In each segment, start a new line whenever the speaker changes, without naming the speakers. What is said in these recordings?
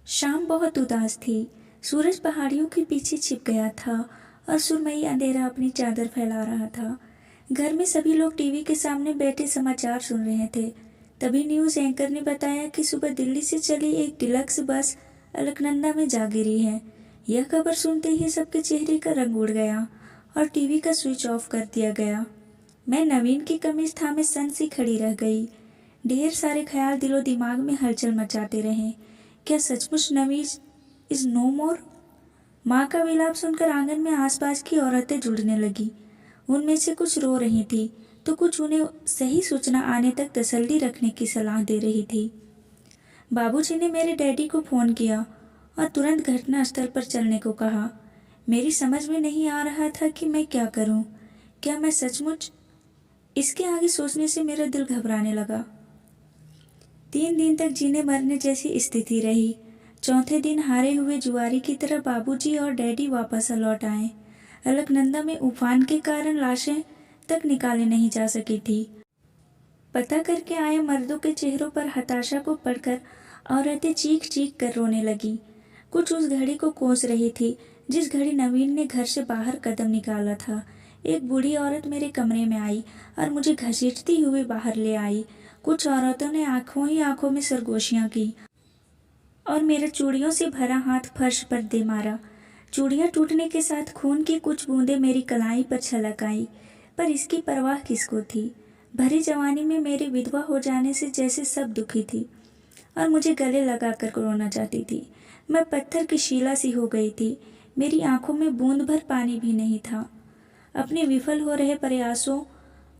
शाम बहुत उदास थी। सूरज पहाड़ियों के पीछे छिप गया था और सुरमई अंधेरा अपनी चादर फैला रहा था। घर में सभी लोग टीवी के सामने बैठे समाचार सुन रहे थे। तभी न्यूज़ एंकर ने बताया कि सुबह दिल्ली से चली एक डिलक्स बस अलकनंदा में जा गिरी है। यह खबर सुनते ही सबके चेहरे का रंग उड़ गया और टीवी का स्विच ऑफ कर दिया गया। मैं नवीन की कमीज थामे सन सी खड़ी रह गई। ढेर सारे ख्याल दिलो दिमाग में हलचल मचाते रहे। क्या सचमुच नवीन इज नो मोर? माँ का विलाप सुनकर आंगन में आसपास की औरतें जुड़ने लगी। उनमें से कुछ रो रही थी तो कुछ उन्हें सही सूचना आने तक तसल्ली रखने की सलाह दे रही थी। बाबूजी ने मेरे डैडी को फ़ोन किया और तुरंत घटनास्थल पर चलने को कहा। मेरी समझ में नहीं आ रहा था कि मैं क्या करूं। क्या मैं सचमुच? इसके आगे सोचने से मेरा दिल घबराने लगा। 3 दिन तक जीने मरने जैसी स्थिति रही। चौथे दिन हारे हुए जुआरी की तरह बाबूजी और डैडी वापस लौट आए। अलकनंदा में उफान के कारण लाशें तक निकाले नहीं जा सकी थी। पता करके आए मर्दों के चेहरों पर हताशा को पढ़कर औरतें चीख चीख कर रोने लगी। कुछ उस घड़ी को कोस रही थी जिस घड़ी नवीन ने घर से बाहर कदम निकाला था। एक बूढ़ी औरत मेरे कमरे में आई और मुझे घसीटती हुई बाहर ले आई। कुछ औरतों ने आंखों ही आंखों में सरगोशियां की और मेरा चूड़ियों से भरा हाथ फर्श पर दे मारा। चूड़ियां टूटने के साथ खून की कुछ बूंदें मेरी कलाई पर छलक आई, पर इसकी परवाह किसको थी। भरी जवानी में मेरी विधवा हो जाने से जैसे सब दुखी थी और मुझे गले लगाकर रोना चाहती थी। मैं पत्थर की शीला सी हो गई थी। मेरी आंखों में बूंद भर पानी भी नहीं था। अपने विफल हो रहे प्रयासों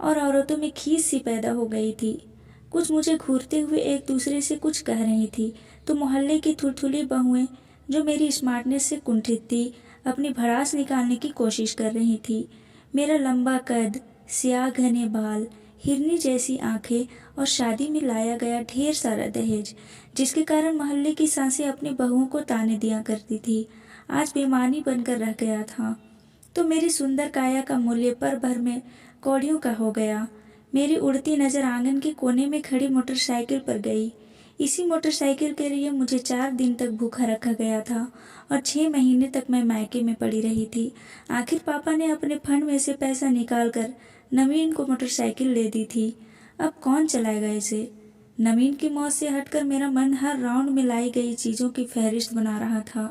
और औरतों में खीस सी पैदा हो गई थी। कुछ मुझे घूरते हुए एक दूसरे से कुछ कह रही थी तो मोहल्ले की थुलथुली बहुएं जो मेरी स्मार्टनेस से कुंठित थी अपनी भड़ास निकालने की कोशिश कर रही थी। मेरा लंबा कद, स्याह घने बाल, हिरनी जैसी आंखें और शादी में लाया गया ढेर सारा दहेज, जिसके कारण मोहल्ले की सासें अपनी बहुओं को ताने दिया करती थी, आज बेईमानी बनकर रह गया था। तो मेरी सुंदर काया का मूल्य पल भर में कौड़ियों का हो गया। मेरी उड़ती नज़र आंगन के कोने में खड़ी मोटरसाइकिल पर गई। इसी मोटरसाइकिल के लिए मुझे 4 दिन तक भूखा रखा गया था और 6 महीने तक मैं मायके में पड़ी रही थी। आखिर पापा ने अपने फंड में से पैसा निकाल कर नवीन को मोटरसाइकिल ले दी थी। अब कौन चलाएगा इसे? नवीन की मौत से हटकर मेरा मन हर राउंड में लाई गई चीज़ों की फहरिस्त बना रहा था।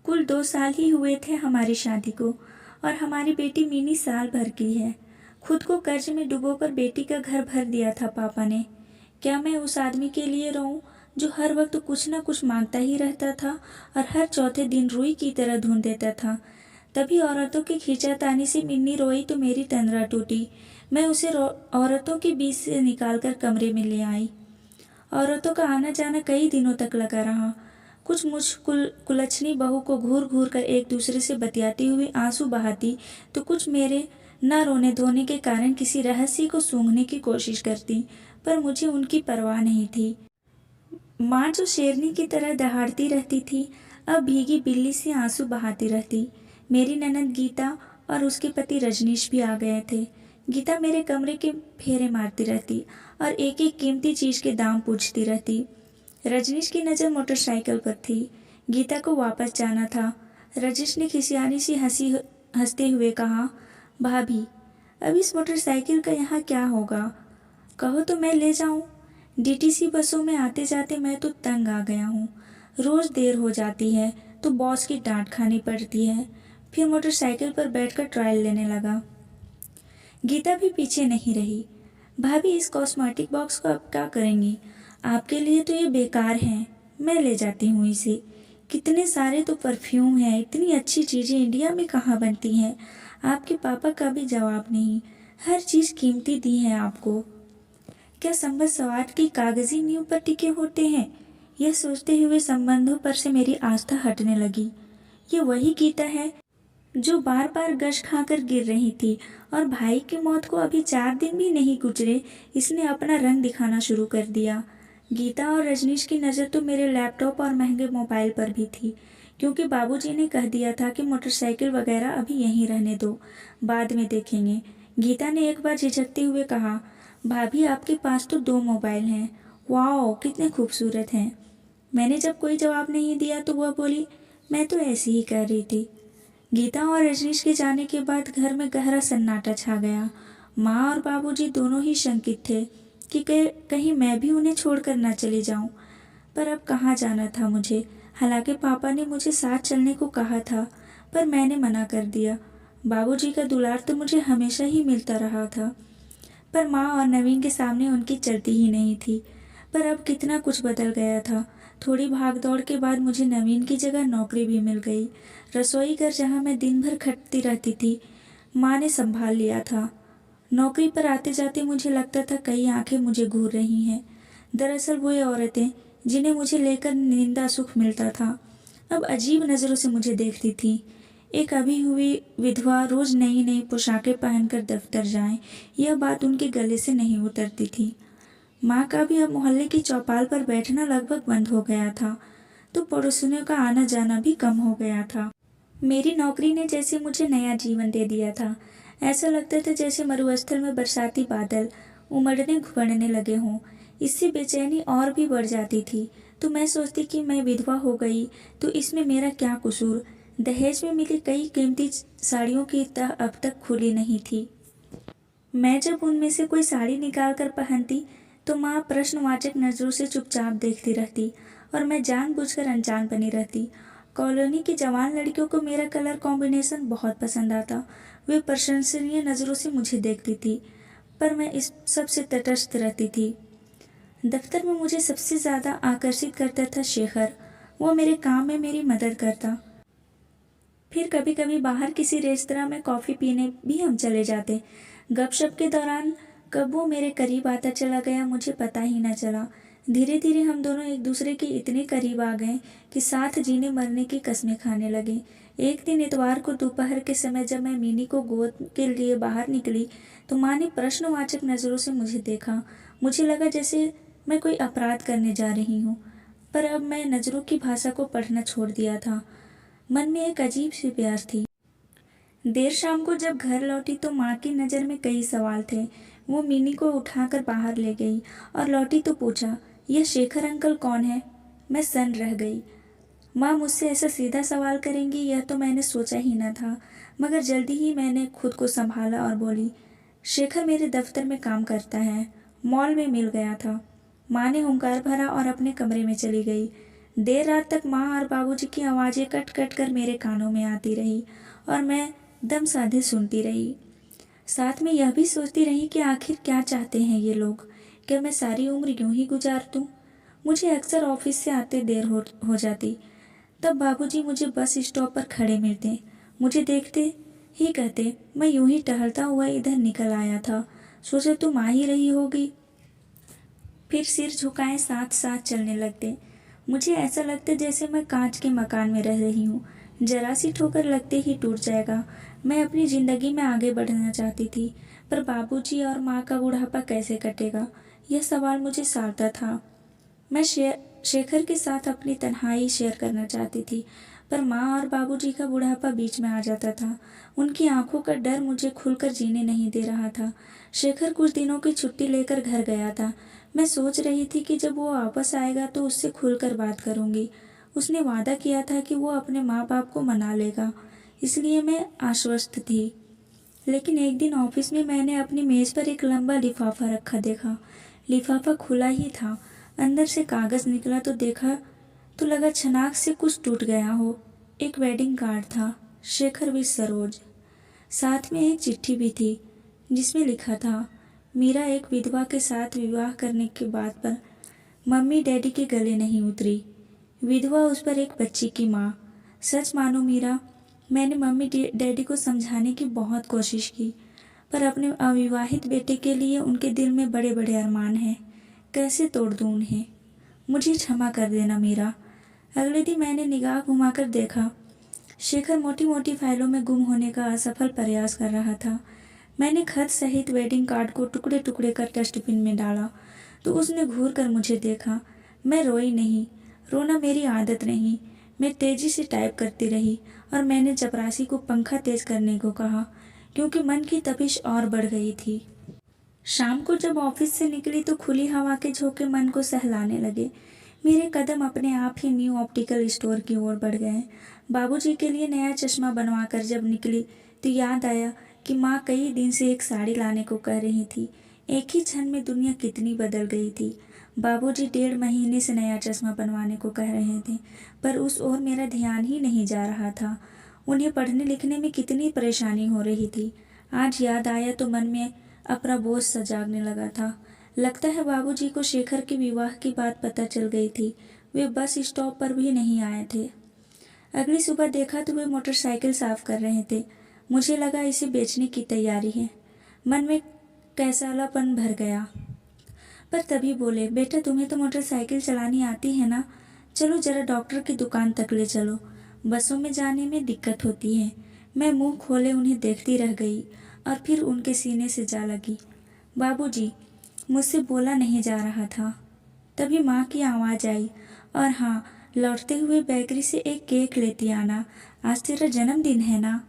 कुल 2 साल ही हुए थे हमारी शादी को और हमारी बेटी मीनी साल भर की है। खुद को कर्ज में डुबोकर बेटी का घर भर दिया था पापा ने। क्या मैं उस आदमी के लिए रोऊं जो हर वक्त कुछ न कुछ मांगता ही रहता था और हर चौथे दिन रुई की तरह धुन देता था। तभी औरतों की खींचातानी से मिन्नी रोई तो मेरी तंद्रा टूटी। मैं उसे औरतों के बीच से निकालकर कमरे में ले आई। औरतों का आना जाना कई दिनों तक लगा रहा। कुछ मुझ कुलच्छनी बहू को घूर घूर कर एक दूसरे से बतियाती हुई आंसू बहाती तो कुछ मेरे न रोने धोने के कारण किसी रहस्य को सूंघने की कोशिश करती, पर मुझे उनकी परवाह नहीं थी। माँ जो शेरनी की तरह दहाड़ती रहती थी अब भीगी बिल्ली से आंसू बहाती रहती। मेरी ननद गीता और उसके पति रजनीश भी आ गए थे। गीता मेरे कमरे के फेरे मारती रहती और एक एक कीमती चीज के दाम पूछती रहती। रजनीश की नज़र मोटरसाइकिल पर थी। गीता को वापस जाना था। रजनीश ने खिसियानी सी हंसते हुए कहा, भाभी अब इस मोटरसाइकिल का यहाँ क्या होगा? कहो तो मैं ले जाऊँ। डीटीसी बसों में आते जाते मैं तो तंग आ गया हूँ। रोज़ देर हो जाती है तो बॉस की डांट खानी पड़ती है। फिर मोटरसाइकिल पर बैठकर ट्रायल लेने लगा। गीता भी पीछे नहीं रही। भाभी इस कॉस्मेटिक बॉक्स को अब क्या करेंगी? आपके लिए तो ये बेकार है, मैं ले जाती हूँ इसे। कितने सारे तो परफ्यूम हैं, इतनी अच्छी चीज़ें इंडिया में कहाँ बनती हैं। आपके पापा का भी जवाब नहीं, हर चीज़ कीमती दी है आपको। क्या संबंध स्वार्थ की कागजी नींव पर टिके होते हैं? यह सोचते हुए संबंधों पर से मेरी आस्था हटने लगी। ये वही गीता है जो बार बार गश खाकर गिर रही थी और भाई की मौत को अभी 4 दिन भी नहीं गुजरे इसने अपना रंग दिखाना शुरू कर दिया। गीता और रजनीश की नज़र तो मेरे लैपटॉप और महंगे मोबाइल पर भी थी, क्योंकि बाबूजी ने कह दिया था कि मोटरसाइकिल वगैरह अभी यहीं रहने दो, बाद में देखेंगे। गीता ने एक बार झिझकते हुए कहा, भाभी आपके पास तो 2 मोबाइल हैं। वाओ कितने खूबसूरत हैं। मैंने जब कोई जवाब नहीं दिया तो वह बोली, मैं तो ऐसे ही कह रही थी। गीता और रजनीश के जाने के बाद घर में गहरा सन्नाटा छा गया। माँ और बाबूजी दोनों ही शंकित थे कि कहीं मैं भी उन्हें छोड़कर न चली जाऊं। पर अब कहाँ जाना था मुझे। हालांकि पापा ने मुझे साथ चलने को कहा था, पर मैंने मना कर दिया। बाबूजी का दुलार तो मुझे हमेशा ही मिलता रहा था, पर माँ और नवीन के सामने उनकी चलती ही नहीं थी। पर अब कितना कुछ बदल गया था। थोड़ी भागदौड़ के बाद मुझे नवीन की जगह नौकरी भी मिल गई। रसोई घर जहाँ मैं दिन भर खटती रहती थी, माँ ने संभाल लिया था। नौकरी पर आते जाते मुझे लगता था कई आंखें मुझे घूर रही हैं। दरअसल वो औरतें जिन्हें मुझे लेकर निंदा सुख मिलता था, अब अजीब नज़रों से मुझे देखती थी। एक अभी हुई विधवा रोज नई नई पोशाकें पहनकर दफ्तर जाए, यह बात उनके गले से नहीं उतरती थी। माँ का भी अब मोहल्ले की चौपाल पर बैठना लगभग बंद हो गया था, तो पड़ोसियों का आना जाना भी कम हो गया था। मेरी नौकरी ने जैसे मुझे नया जीवन दे दिया था। ऐसा लगता था जैसे मरुस्थल में बरसाती बादल उमड़ने घुमड़ने लगे हों। इससे बेचैनी और भी बढ़ जाती थी। तो मैं सोचती कि मैं विधवा हो गई तो इसमें मेरा क्या कसूर। दहेज में मिली कई कीमती साड़ियों की तह अब तक खुली नहीं थी। मैं जब उनमें से कोई साड़ी निकाल कर पहनती तो माँ प्रश्नवाचक नज़रों से चुपचाप देखती रहती और मैं जानबूझकर अनजान बनी रहती। कॉलोनी की जवान लड़कियों को मेरा कलर कॉम्बिनेशन बहुत पसंद आता। वे प्रशंसनीय नज़रों से मुझे देखती थी, पर मैं इस सब से तटस्थ रहती थी। दफ्तर में मुझे सबसे ज़्यादा आकर्षित करता था शेखर। वो मेरे काम में मेरी मदद करता। फिर कभी कभी बाहर किसी रेस्तरां में कॉफ़ी पीने भी हम चले जाते। गपशप के दौरान कब वो मेरे करीब आता चला गया मुझे पता ही न चला। धीरे धीरे हम दोनों एक दूसरे के इतने करीब आ गए कि साथ जीने मरने की कस्में खाने लगे। एक दिन इतवार को दोपहर के समय जब मैं मिनी को गोद के लिए बाहर निकली तो माँ ने प्रश्नवाचक नज़रों से मुझे देखा। मुझे लगा जैसे मैं कोई अपराध करने जा रही हूँ, पर अब मैं नज़रों की भाषा को पढ़ना छोड़ दिया था। मन में एक अजीब सी प्यास थी। देर शाम को जब घर लौटी तो माँ की नज़र में कई सवाल थे। वो मिनी को उठाकर बाहर ले गई और लौटी तो पूछा, यह शेखर अंकल कौन है? मैं सन्न रह गई। माँ मुझसे ऐसा सीधा सवाल करेंगी यह तो मैंने सोचा ही न था, मगर जल्दी ही मैंने खुद को संभाला और बोली, शेखर मेरे दफ्तर में काम करता है, मॉल में मिल गया था। माँ ने हुंकार भरा और अपने कमरे में चली गई। देर रात तक माँ और बाबूजी की आवाज़ें कट कट कर मेरे कानों में आती रही और मैं दम साधे सुनती रही। साथ में यह भी सोचती रही कि आखिर क्या चाहते हैं ये लोग। क्या मैं सारी उम्र यूं ही गुजार दूं? मुझे अक्सर ऑफिस से आते देर हो जाती। तब बाबूजी मुझे बस स्टॉप पर खड़े मिलते, मुझे देखते ही कहते, मैं यूं ही टहलता हुआ इधर निकल आया था, सोचा तुम आ ही रही होगी। फिर सिर झुकाए साथ साथ चलने लगते। मुझे ऐसा लगता जैसे मैं कांच के मकान में रह रही हूँ, जरा सी ठोकर लगते ही टूट जाएगा। मैं अपनी ज़िंदगी में आगे बढ़ना चाहती थी, पर बाबूजी और माँ का बुढ़ापा कैसे कटेगा, यह सवाल मुझे सालता था। मैं शेखर के साथ अपनी तन्हाई शेयर करना चाहती थी, पर माँ और बाबूजी का बुढ़ापा बीच में आ जाता था। उनकी आंखों का डर मुझे खुलकर जीने नहीं दे रहा था। शेखर कुछ दिनों की छुट्टी लेकर घर गया था। मैं सोच रही थी कि जब वो वापस आएगा तो उससे खुलकर बात करूंगी। उसने वादा किया था कि वो अपने माँ बाप को मना लेगा, इसलिए मैं आश्वस्त थी। लेकिन एक दिन ऑफिस में मैंने अपनी मेज़ पर एक लंबा लिफाफा रखा देखा। लिफाफा खुला ही था, अंदर से कागज़ निकला तो देखा तो लगा छनाक से कुछ टूट गया हो। एक वेडिंग कार्ड था, शेखर विद सरोज। साथ में एक चिट्ठी भी थी जिसमें लिखा था, मीरा एक विधवा के साथ विवाह करने के बाद पर मम्मी डैडी के गले नहीं उतरी। विधवा उस पर एक बच्ची की माँ। सच मानो मीरा, मैंने मम्मी डैडी को समझाने की बहुत कोशिश की, पर अपने अविवाहित बेटे के लिए उनके दिल में बड़े बड़े अरमान हैं, कैसे तोड़ दूँ उन्हें। मुझे क्षमा कर देना मीरा। अगले दिन मैंने निगाह घुमाकर देखा, शेखर मोटी मोटी फाइलों में गुम होने का असफल प्रयास कर रहा था। मैंने खत सहित वेडिंग कार्ड को टुकड़े टुकड़े कर डस्टबिन में डाला तो उसने घूर कर मुझे देखा। मैं रोई नहीं, रोना मेरी आदत नहीं। मैं तेजी से टाइप करती रही और मैंने चपरासी को पंखा तेज करने को कहा, क्योंकि मन की तपिश और बढ़ गई थी। शाम को जब ऑफिस से निकली तो खुली हवा के झोंके मन को सहलाने लगे। मेरे कदम अपने आप ही न्यू ऑप्टिकल स्टोर की ओर बढ़ गए। बाबूजी के लिए नया चश्मा बनवाकर जब निकली तो याद आया कि माँ कई दिन से एक साड़ी लाने को कह रही थी। एक ही क्षण में दुनिया कितनी बदल गई थी। बाबूजी 1.5 महीने से नया चश्मा बनवाने को कह रहे थे, पर उस ओर मेरा ध्यान ही नहीं जा रहा था। उन्हें पढ़ने लिखने में कितनी परेशानी हो रही थी। आज याद आया तो मन में अपना बोझ सा जागने लगा था। लगता है बाबूजी को शेखर के विवाह की बात पता चल गई थी। वे बस स्टॉप पर भी नहीं आए थे। अगली सुबह देखा तो वे मोटरसाइकिल साफ कर रहे थे। मुझे लगा इसे बेचने की तैयारी है। मन में कैसालापन भर गया। पर तभी बोले, बेटा तुम्हें तो मोटरसाइकिल चलानी आती है ना, चलो जरा डॉक्टर की दुकान तक ले चलो। बसों में जाने में दिक्कत होती है। मैं मुंह खोले उन्हें देखती रह गई और फिर उनके सीने से जा लगी। बाबूजी, मुझसे बोला नहीं जा रहा था। तभी माँ की आवाज़ आई, और हाँ, लौटते हुए बेकरी से एक केक लेती आना, आज तेरा जन्मदिन है ना।